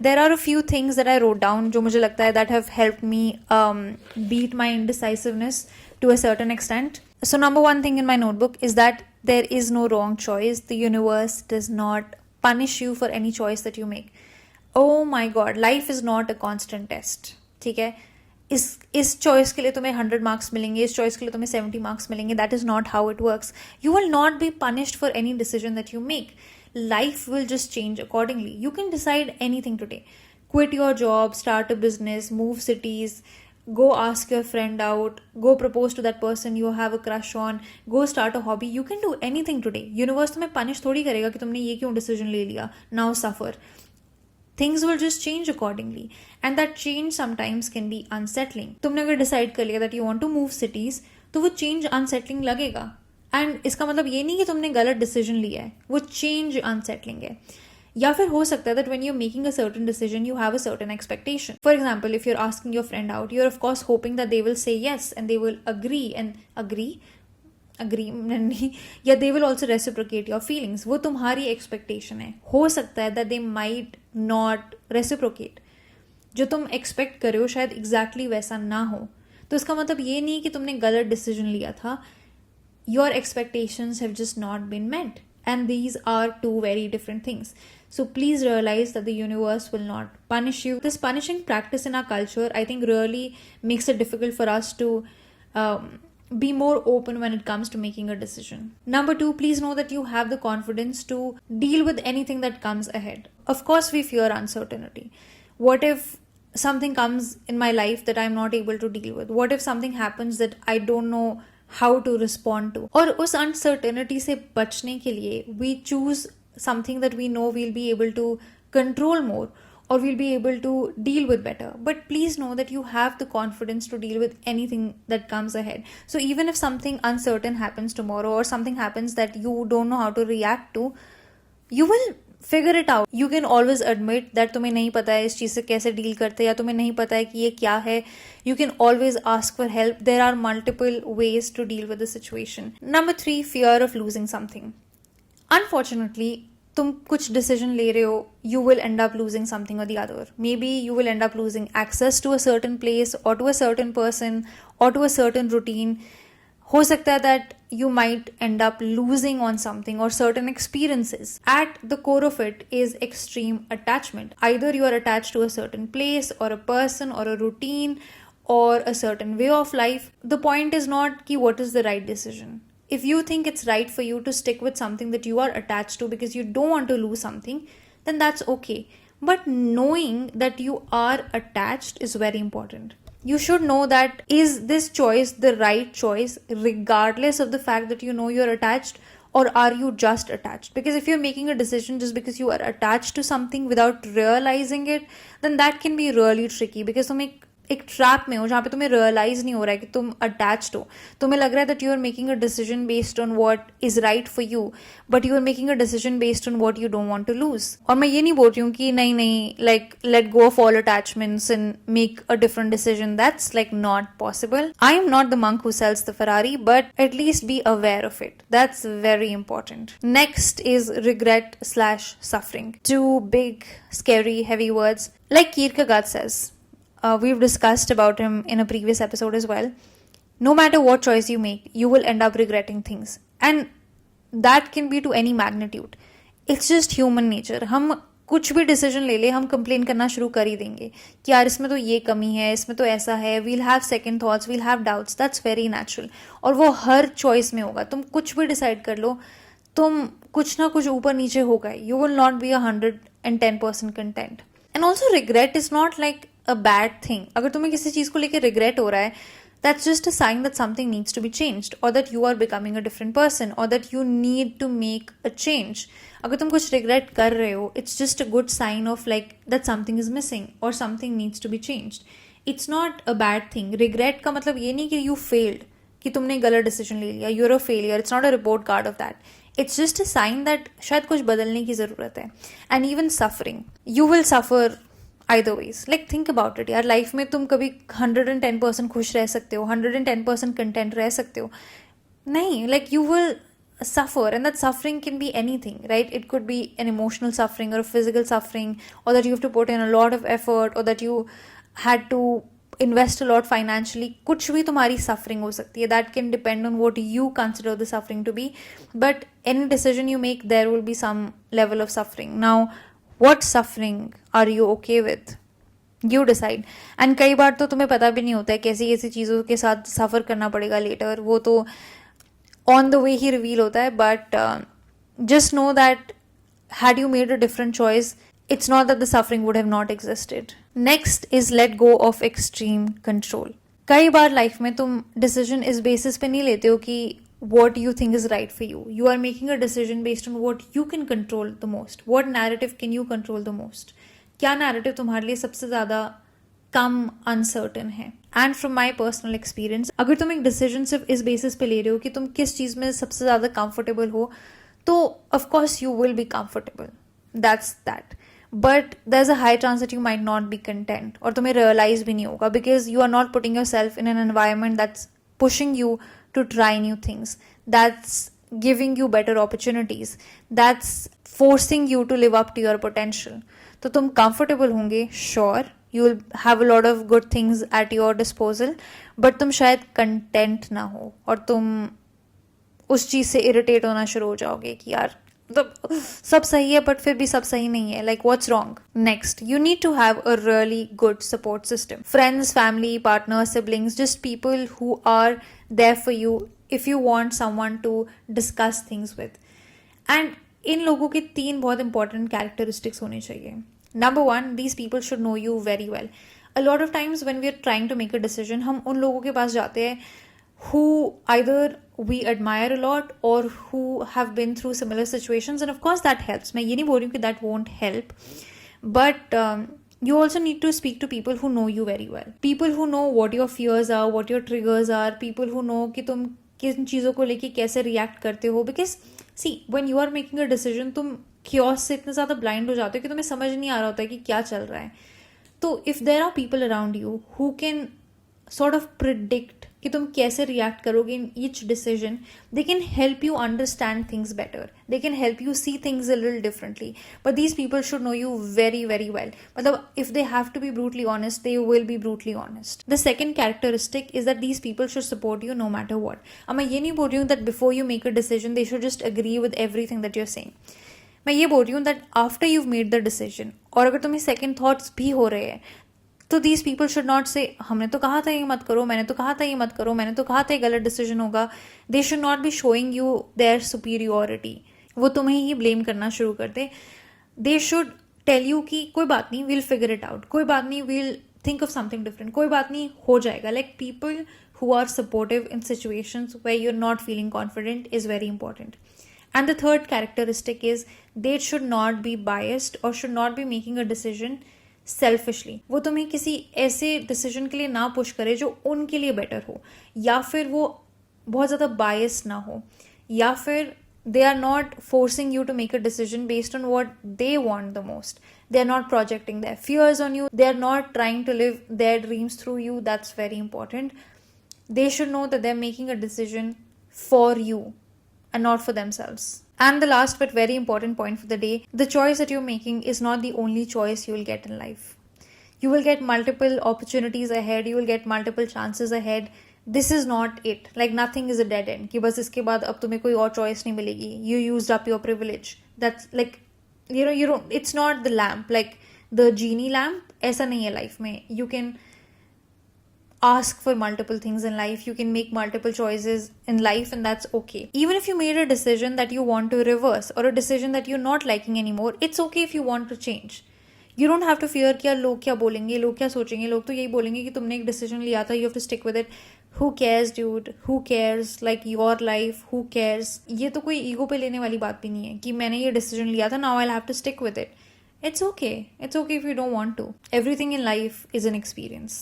There are a few things that I wrote down जो मुझे लगता है that have helped me beat my indecisiveness to a certain extent. So number one thing in my notebook is that there is no wrong choice. The universe does not punish you for any choice that you make. Oh my god, life is not a constant test. ठीक है, इस choice के लिए तुम्हें 100 marks मिलेंगे, इस choice के लिए तुम्हें 70 मार्क्स मिलेंगे. That is not how it works. You will not be punished for any decision that you make. Life will just change accordingly. You can decide anything today. Quit your job, start a business, move cities, go ask your friend out, go propose to that person you have a crush on, go start a hobby. You can do anything today. Universe तुम्हें punish थोड़ी करेगा कि तुमने ये क्यों decision ले लिया, now suffer. Things will just change accordingly, and that change sometimes can be unsettling. तुमने अगर decide कर लिया that you want to move cities, तो वो change unsettling लगेगा. एंड इसका मतलब ये नहीं कि तुमने गलत डिसीजन लिया है, वो चेंज अनसेटलिंग है. या फिर हो सकता है that when you are making a certain decision you have a certain expectation. For example, if you are asking your friend out, you are of course hoping that they will say yes and they will agree नहीं, या they will also reciprocate your feelings. वो तुम्हारी expectation है. हो सकता है that they might not reciprocate. जो तुम एक्सपेक्ट कर रहे हो शायद एग्जैक्टली वैसा ना हो. तो इसका मतलब ये नहीं कि तुमने गलत डिसीजन लिया था. Your expectations have just not been met, and these are two very different things. So please realize that the universe will not punish you. This punishing practice in our culture, I think, really makes it difficult for us to be more open when it comes to making a decision. Number two, please know that you have the confidence to deal with anything that comes ahead. Of course, we fear uncertainty. What if something comes in my life that I'm not able to deal with? What if something happens that I don't know how to respond to? और उस uncertainty से बचने के लिए we choose something that we know we'll be able to control more, or we'll be able to deal with better. But please know that you have the confidence to deal with anything that comes ahead. So even if something uncertain happens tomorrow, or something happens that you don't know how to react to, you will figure it out. You can always admit that तुम्हें नहीं पता है इस चीज़ से कैसे deal करते, या तुम्हें नहीं पता है कि ये क्या है. You can always ask for help. There are multiple ways to deal with the situation. Number three, fear of losing something. Unfortunately, तुम कुछ डिसीजन ले रहे हो, you will end up losing something or the other. Maybe you will end up losing access to a certain place, or to a certain person, or to a certain routine. हो सकता है that you might end up losing on something or certain experiences. At the core of it is extreme attachment. Either you are attached to a certain place or a person or a routine or a certain way of life. The point is not ki what is the right decision. If you think it's right for you to stick with something that you are attached to because you don't want to lose something, then that's okay. But knowing that you are attached is very important. You should know that is this choice the right choice regardless of the fact that you know you're attached, or are you just attached? Because if you're making a decision just because you are attached to something without realizing it, then that can be really tricky. Because तुम एक trap में हो जहाँ पे तुम्हें realise नहीं हो रहा है कि तुम अटैच्ड हो. तुम्हें लग रहा है that you are making a decision based on what is right for you, but you are making a decision based on what you don't want to lose. और मैं ये नहीं बोल रही हूँ कि नहीं like let go of all attachments and make a different decision. That's like not possible. I am not the monk who sells the Ferrari, but at least be aware of it. That's very important. Next is regret slash suffering. Two big scary heavy words. Like Kierkegaard says, we've discussed about him in a previous episode as well. No matter what choice you make, you will end up regretting things. And that can be to any magnitude. It's just human nature. हम कुछ भी decision ले ले, हम complain करना शुरू कर ही देंगे कि यार इसमें तो ये कमी है, इसमें तो ऐसा है. We'll have second thoughts, we'll have doubts. That's very natural. और वो हर चॉइस में होगा. तुम कुछ भी डिसाइड कर लो, तुम कुछ ना कुछ ऊपर नीचे होगा. You will not be 110% content. And also regret is not like a bad thing. अगर तुम्हें किसी चीज़ को लेकर regret हो रहा है, that's just a sign that something needs to be changed, or that you are becoming a different person, or that you need to make a change. अगर तुम कुछ regret कर रहे हो, it's just a good sign of like that something is missing or something needs to be changed. It's not a bad thing. Regret का मतलब ये नहीं कि you failed, कि तुमने गलत decision ले लिया. You're a failure. It's not a report card of that. It's just a sign that शायद कुछ बदलने की ज़रूरत है. And even suffering. You will suffer either ways. Like think about it यार. लाइफ में तुम कभी 110% खुश रह सकते हो, 110% कंटेंट रह सकते हो? नहीं. like you will suffer, and that suffering can be anything, right? It could be an emotional suffering or a physical suffering, or that you have to put in a lot of effort, or that you had to invest a lot financially. कुछ भी तुम्हारी suffering हो सकती है. That can depend on what you consider the suffering to be. But any decision you make, there will be some level of suffering. Now, what suffering are you okay with? You decide. And कई बार तो तुम्हें पता भी नहीं होता है कैसी कैसी चीज़ों के साथ सफ़र करना पड़ेगा लेटर. वो तो on the way he reveal होता है. But just know that had you made a different choice, it's not that the suffering would have not existed. Next is let go of extreme control. कई बार life में तुम decision इस basis पे नहीं लेते हो कि what you think is right for you. You are making a decision based on what you can control the most. What narrative can you control the most? क्या narrative तुम्हारे लिए सबसे ज़्यादा कम uncertain है? And from my personal experience, अगर तुम एक decision सिर्फ इस basis पे ले रहे हो कि तुम किस चीज़ में सबसे ज़्यादा comfortable हो, तो of course you will be comfortable. That's that. But there's a high chance that you might not be content, और तुम्हें realize भी नहीं होगा, because you are not putting yourself in an environment that's pushing you to try new things, that's giving you better opportunities, that's forcing you to live up to your potential. तो तुम comfortable होंगे, sure, you will have a lot of good things at your disposal, but तुम शायद content ना हो, और तुम उस चीज़ से irritate होना शुरू हो जाओगे कि यार मतलब सब सही है बट फिर भी सब सही नहीं है. Like what's wrong? Next, you need to have a really good support system. Friends, family, partner, siblings, just people who are there for you if you want someone to discuss things with. And इन लोगों के 3 बहुत important characteristics होने चाहिए. Number 1, these people should know you very well. A lot of times when we are trying to make a decision, हम उन लोगों के पास जाते हैं who either we admire a lot or who have been through similar situations, and of course that helps. मैं ये नहीं बोल रही हूँ कि that won't help, but you also need to speak to people who know you very well. People who know what your fears are, what your triggers are, people who know कि तुम किन चीज़ों को लेके कैसे react करते हो. Because see, when you are making a decision, तुम chaos से इतने ज़्यादा blind हो जाते हो कि तुम्हें समझ नहीं आ रहा होता है कि क्या चल रहा है. तो if there are people around you who can sort of predict कि तुम कैसे रिएक्ट करोगे in each decision, they can help you understand things better, they can help you see things a little differently. But these people should know you very very well. मतलब if they have to be brutally honest, they will be brutally honest. The second characteristic is that these people should support you no matter what. अब मैं ये नहीं बोल रही हूँ that before you make a decision they should just agree with everything that you are saying. मैं ये बोल रही हूँ that after you made the decision, और अगर तुम्हें सेकेंड थॉट्स भी हो रहे हैं, तो दीज पीपल शुड नॉट से हमने तो कहा था ये मत करो, मैंने तो कहा था ये मत करो, मैंने तो कहा था ये गलत डिसीजन होगा. They should not be showing you their superiority. वो तुम्हें ही ब्लेम करना शुरू कर दे. दे शुड टेल यू कि कोई बात नहीं, वील फिगर इट आउट, कोई बात नहीं, we'll think of something different, कोई बात नहीं, हो जाएगा. Like people who are supportive in situations where you are not feeling confident is very important. And the third characteristic is they should not be biased और should not be making a decision selfishly. वो तुम्हें किसी ऐसे decision के लिए ना push करे जो उनके लिए बेटर हो, या फिर वो बहुत ज़्यादा बायस्ड ना हो, या फिर they are not forcing you to make a decision based on what they want the most. They are not projecting their fears on you. They are not trying to live their dreams through you. That's very important. They should know that they're making a decision for you and not for themselves. And the last but very important point for the day, the choice that you're making is not the only choice you will get in life. You will get multiple opportunities ahead. You will get multiple chances ahead. This is not it. Like nothing is a dead end. कि बस इसके बाद अब तुम्हें कोई और choice नहीं मिलेगी. You used up your privilege. That's like, you don't, it's not the lamp. Like the genie lamp, ऐसा नहीं है life में. You can ask for multiple things in life. You can make multiple choices in life, and that's okay. Even if you made a decision that you want to reverse, or a decision that you're not liking anymore, it's okay if you want to change. You don't have to fear कि यार लोग क्या बोलेंगे, लोग क्या सोचेंगे. लोग तो यही बोलेंगे कि तुमने एक decision लिया था, you have to stick with it. Who cares, dude? Who cares? Like your life, who cares? ये तो कोई ego पे लेने वाली बात भी नहीं है कि मैंने ये decision लिया था, now I'll have to stick with it. It's okay. It's okay if you don't want to. Everything in life is an experience.